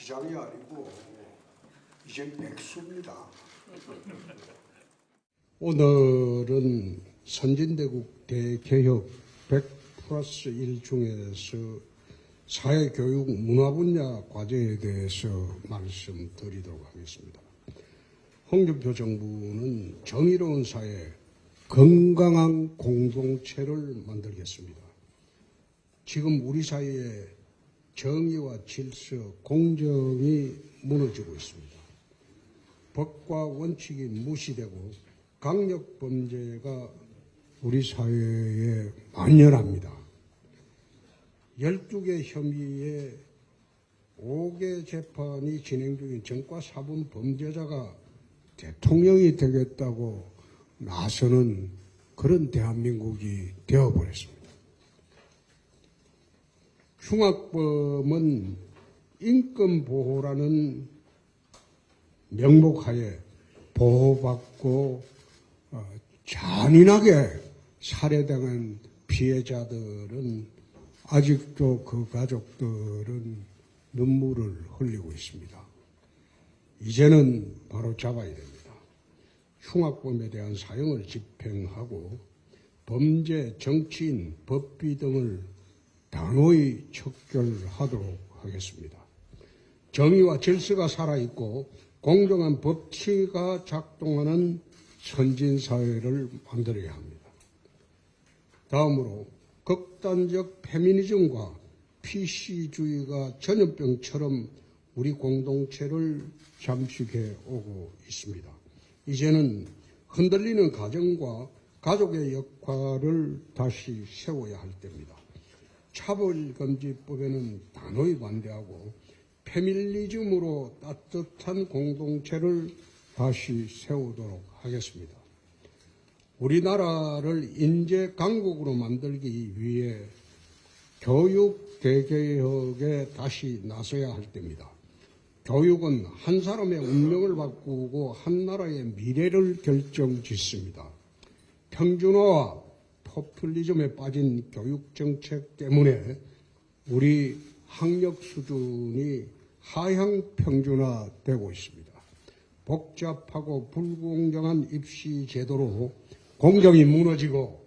시장이 아니고 이제 백수입니다. 오늘은 선진대국 대개혁 100+1 중에서 사회교육 문화 분야 과제에 대해서 말씀드리도록 하겠습니다. 홍준표 정부는 정의로운 사회, 건강한 공동체를 만들겠습니다. 지금 우리 사회에 정의와 질서, 공정이 무너지고 있습니다. 법과 원칙이 무시되고 강력범죄가 우리 사회에 만연합니다. 12개 혐의에 5개 재판이 진행 중인 전과사범 범죄자가 대통령이 되겠다고 나서는 그런 대한민국이 되어버렸습니다. 흉악범은 인권보호라는 명목하에 보호받고 잔인하게 살해당한 피해자들은 아직도 그 가족들은 눈물을 흘리고 있습니다. 이제는 바로 잡아야 됩니다. 흉악범에 대한 사형을 집행하고 범죄, 정치인, 법비 등을 단호히 척결하도록 하겠습니다. 정의와 질서가 살아있고 공정한 법치가 작동하는 선진사회를 만들어야 합니다. 다음으로 극단적 페미니즘과 PC주의가 전염병처럼 우리 공동체를 잠식해 오고 있습니다. 이제는 흔들리는 가정과 가족의 역할을 다시 세워야 할 때입니다. 차별금지법에는 단호히 반대하고 페미니즘으로 따뜻한 공동체를 다시 세우도록 하겠습니다. 우리나라를 인재 강국으로 만들기 위해 교육 대개혁에 다시 나서야 할 때입니다. 교육은 한 사람의 운명을 바꾸고 한 나라의 미래를 결정짓습니다. 평준화와 포퓰리즘에 빠진 교육 정책 때문에 우리 학력 수준이 하향 평준화되고 있습니다. 복잡하고 불공정한 입시 제도로 공정이 무너지고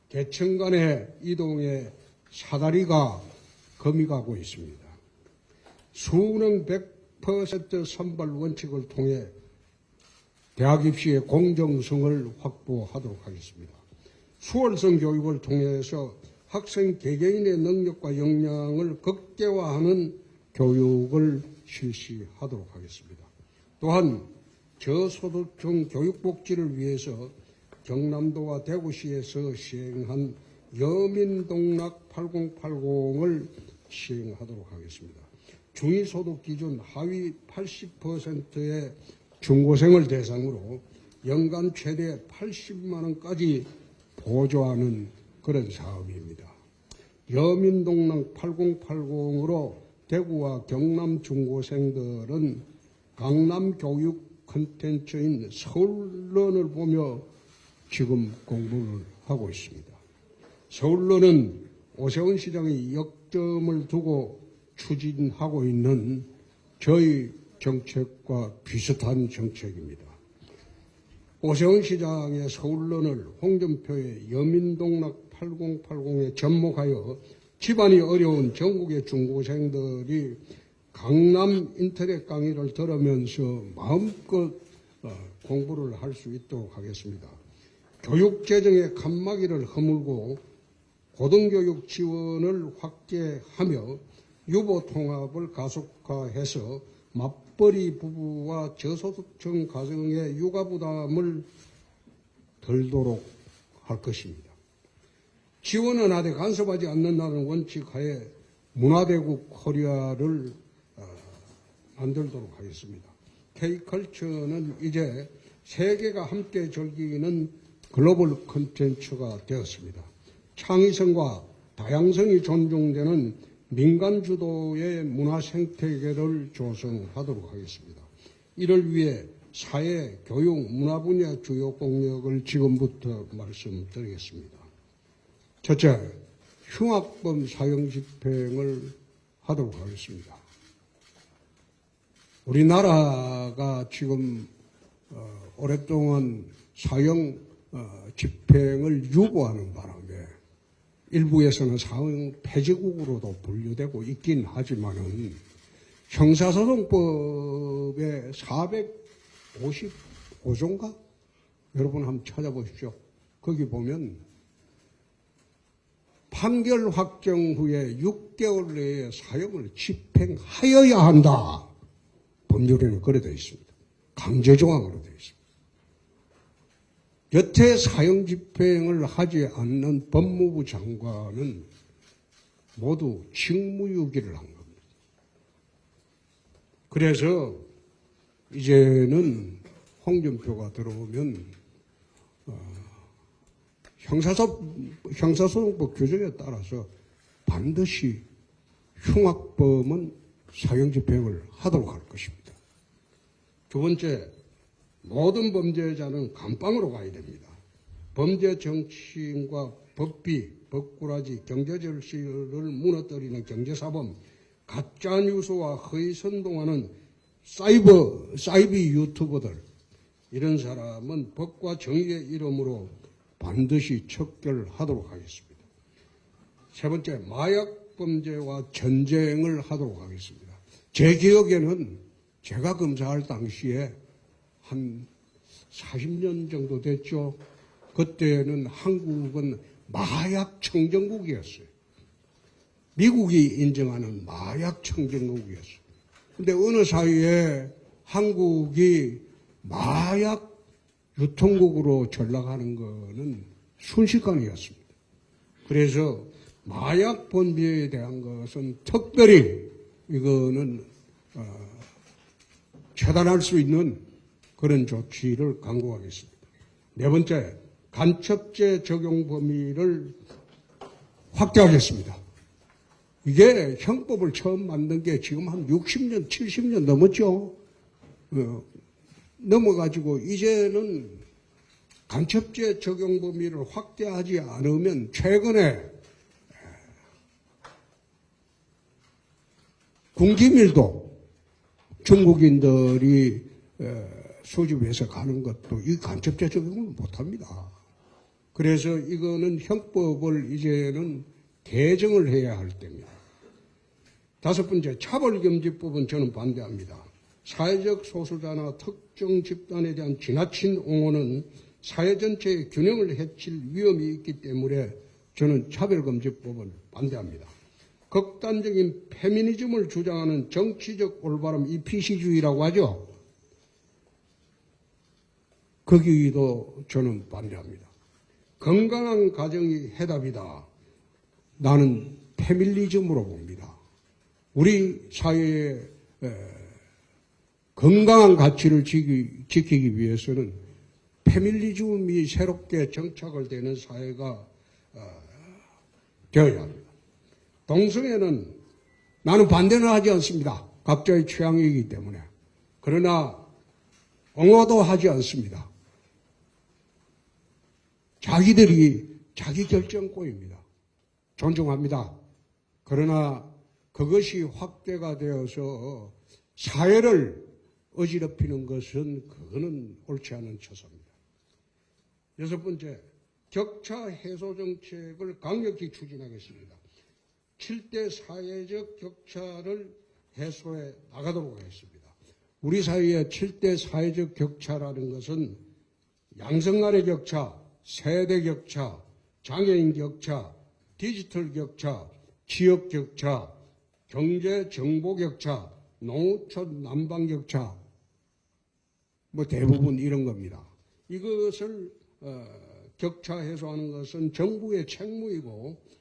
계층 간의 이동의 사다리가 금이 가고 있습니다. 수능 100% 선발 원칙을 통해 대학 입시의 공정성을 확보하도록 하겠습니다. 수월성 교육을 통해서 학생 개개인의 능력과 역량을 극대화하는 교육을 실시하도록 하겠습니다. 또한 저소득층 교육복지를 위해서 경남도와 대구시에서 시행한 여민동락 8080을 시행하도록 하겠습니다. 중위소득 기준 하위 80%의 중고생을 대상으로 연간 최대 80만 원까지 보조하는 그런 사업입니다. 여민동락 8080으로 대구와 경남 중고생들은 강남 교육 콘텐츠인 서울론을 보며 지금 공부를 하고 있습니다. 서울론은 오세훈 시장이 역점을 두고 추진하고 있는 저희 정책과 비슷한 정책입니다. 오세훈 시장의 서울론을 홍준표의 여민동락 8080에 접목하여 집안이 어려운 전국의 중고생들이 강남 인터넷 강의를 들으면서 마음껏 공부를 할 수 있도록 하겠습니다. 교육재정의 칸막이를 허물고 고등교육 지원을 확대하며 유보통합을 가속화해서 맞벌이 부부와 저소득층 가정의 육아부담을 덜도록 할 것입니다. 지원은 하되 간섭하지 않는다는 원칙하에 문화대국 코리아를 만들도록 하겠습니다. K컬처는 이제 세계가 함께 즐기는 글로벌 콘텐츠가 되었습니다. 창의성과 다양성이 존중되는 민간 주도의 문화 생태계를 조성하도록 하겠습니다. 이를 위해 사회, 교육, 문화 분야 주요 공약을 지금부터 말씀드리겠습니다. 첫째, 흉악범 사형 집행을 하도록 하겠습니다. 우리나라가 지금 오랫동안 사형 집행을 유보하는 바람에 일부에서는 사형 폐지국으로도 분류되고 있긴 하지만은 형사소송법의 455조인가? 여러분 한번 찾아보십시오. 거기 보면 판결 확정 후에 6개월 내에 사형을 집행하여야 한다. 법률에는 그래 되어 있습니다. 강제조항으로 되어 있습니다. 여태 사형 집행을 하지 않는 법무부 장관은 모두 직무유기를 한 겁니다. 그래서 이제는 홍준표가 들어오면 형사소송법 규정에 따라서 반드시 흉악범은 사형 집행을 하도록 할 것입니다. 두 번째, 모든 범죄자는 감방으로 가야 됩니다. 범죄 정치인과 법비, 법꾸라지, 경제절실을 무너뜨리는 경제사범, 가짜뉴스와 허위선동하는 사이비 유튜버들, 이런 사람은 법과 정의의 이름으로 반드시 척결하도록 하겠습니다. 세 번째, 마약 범죄와 전쟁을 하도록 하겠습니다. 제 기억에는 제가 검사할 당시에 한 40년 정도 됐죠. 그때는 한국은 마약 청정국이었어요. 미국이 인정하는 마약 청정국이었어요. 근데 어느 사이에 한국이 마약 유통국으로 전락하는 것은 순식간이었습니다. 그래서 마약 범죄에 대한 것은 특별히 이거는 처단할 수 있는 그런 조치를 강구하겠습니다. 네 번째, 간첩죄 적용 범위를 확대하겠습니다. 이게 형법을 처음 만든 게 지금 한 60년, 70년 넘었죠. 넘어가지고 이제는 간첩죄 적용 범위를 확대하지 않으면 최근에 군기밀도 중국인들이 수집해서 가는 것도 이 간첩죄 적용을 못합니다. 그래서 이거는 형법을 이제는 개정을 해야 할 때입니다. 다섯 번째, 차별금지법은 저는 반대합니다. 사회적 소수자나 특정 집단에 대한 지나친 옹호는 사회 전체의 균형을 해칠 위험이 있기 때문에 저는 차별금지법을 반대합니다. 극단적인 페미니즘을 주장하는 정치적 올바름, 이 PC주의라고 하죠. 거기도 저는 반대합니다. 건강한 가정이 해답이다. 나는 페밀리즘으로 봅니다. 우리 사회의 건강한 가치를 지키기 위해서는 페밀리즘이 새롭게 정착을 되는 사회가 되어야 합니다. 동성애는 나는 반대는 하지 않습니다. 각자의 취향이기 때문에. 그러나 옹호도 하지 않습니다. 자기들이 자기 결정권입니다. 존중합니다. 그러나 그것이 확대가 되어서 사회를 어지럽히는 것은 그거는 옳지 않은 처사입니다. 여섯 번째, 격차 해소 정책을 강력히 추진하겠습니다. 7대 사회적 격차를 해소해 나가도록 하겠습니다. 우리 사회의 7대 사회적 격차라는 것은 양성 간의 격차, 세대 격차, 장애인 격차, 디지털 격차, 지역 격차, 경제 정보 격차, 농촌 난방 격차, 대부분 이런 겁니다. 이것을 격차 해소하는 것은 정부의 책무이고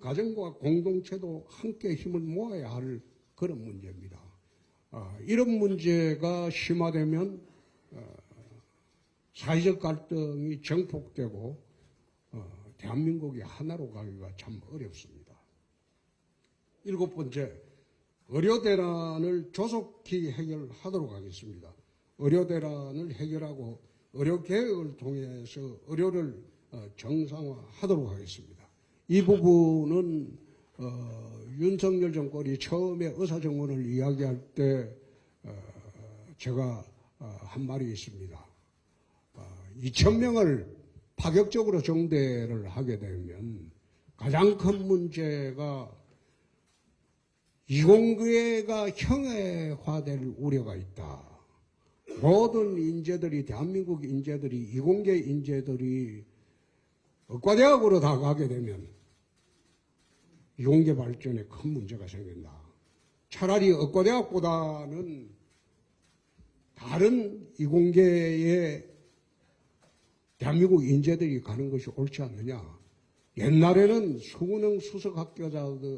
가정과 공동체도 함께 힘을 모아야 할 그런 문제입니다. 이런 문제가 심화되면 사회적 갈등이 정폭되고 대한민국이 하나로 가기가 참 어렵습니다. 일곱 번째, 의료 대란을 조속히 해결하도록 하겠습니다. 의료 대란을 해결하고 의료 개혁을 통해서 의료를 정상화하도록 하겠습니다. 이 부분은 윤석열 정권이 처음에 의사정원을 이야기할 때 제가 한 말이 있습니다. 2,000명을 파격적으로 정대를 하게 되면 가장 큰 문제가 이공계가 형해화될 우려가 있다. 모든 인재들이, 대한민국 인재들이, 이공계 인재들이 의과대학으로 다 가게 되면 이공계 발전에 큰 문제가 생긴다. 차라리 의과대학보다는 다른 이공계에 대한민국 인재들이 가는 것이 옳지 않느냐. 옛날에는 수능 수석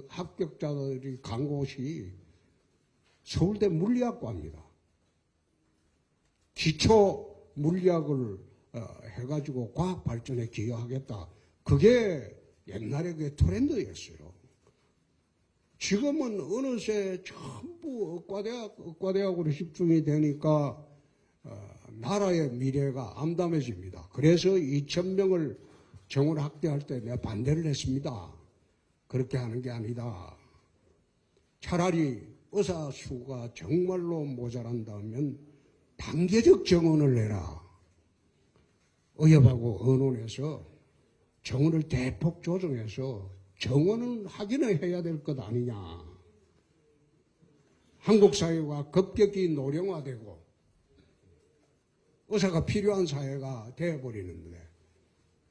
합격자들이 간 곳이 서울대 물리학과입니다. 기초 물리학을 해가지고 과학 발전에 기여하겠다. 그게 옛날에 그게 트렌드였어요. 지금은 어느새 전부 의과대학으로 집중이 되니까 나라의 미래가 암담해집니다. 그래서 2,000명을 정원 확대할 때 내가 반대를 했습니다. 그렇게 하는 게 아니다. 차라리 의사 수가 정말로 모자란다면 단계적 정원을 해라. 의협하고 언론에서 정원을 대폭 조정해서 정원은 확인을 해야 될 것 아니냐. 한국 사회가 급격히 노령화되고 의사가 필요한 사회가 되어버리는데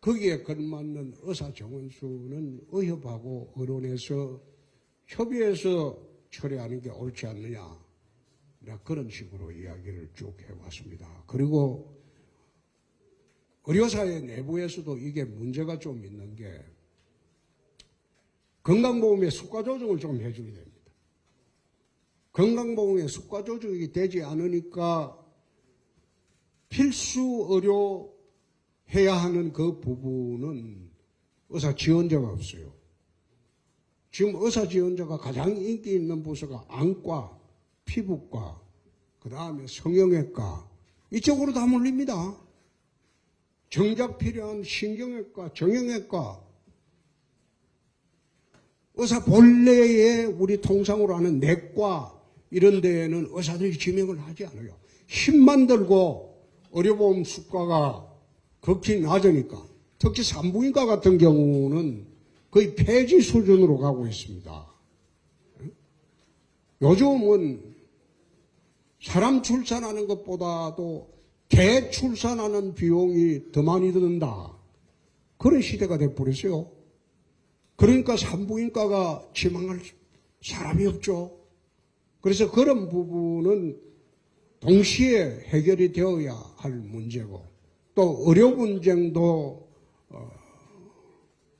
거기에 걸맞는 의사 정원 수는 의협하고 언론에서 협의해서 처리하는 게 옳지 않느냐. 그런 식으로 이야기를 쭉 해왔습니다. 그리고 의료사회 내부에서도 이게 문제가 좀 있는 게 건강보험의 수가 조정을 좀 해줘야 됩니다. 건강보험의 수가 조정이 되지 않으니까 필수 의료 해야 하는 그 부분은 의사 지원자가 없어요. 지금 의사 지원자가 가장 인기 있는 부서가 안과, 피부과, 그 다음에 성형외과 이쪽으로 다 몰립니다. 정작 필요한 신경외과, 정형외과 의사 본래의 우리 통상으로 하는 내과 이런 데에는 의사들이 지명을 하지 않아요. 힘만 들고 의료보험 수가가 극히 낮으니까 특히 산부인과 같은 경우는 거의 폐지 수준으로 가고 있습니다. 요즘은 사람 출산하는 것보다도 개 출산하는 비용이 더 많이 든다. 그런 시대가 돼버렸어요. 그러니까 산부인과가 지망할 사람이 없죠. 그래서 그런 부분은 동시에 해결이 되어야 할 문제고 또 의료 분쟁도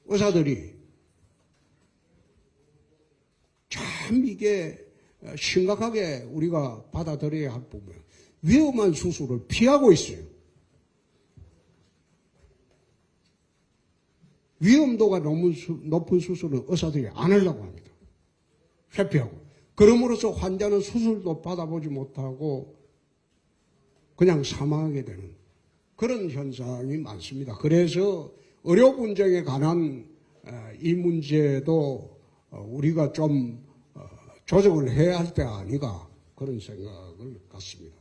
의사들이 참 이게 심각하게 우리가 받아들여야 할 부분. 위험한 수술을 피하고 있어요. 위험도가 너무 높은 수술은 의사들이 안 하려고 합니다. 회피하고. 그럼으로써 환자는 수술도 받아보지 못하고 그냥 사망하게 되는 그런 현상이 많습니다. 그래서 의료 분쟁에 관한 이 문제도 우리가 좀 조정을 해야 할 때 아닌가 그런 생각을 갖습니다.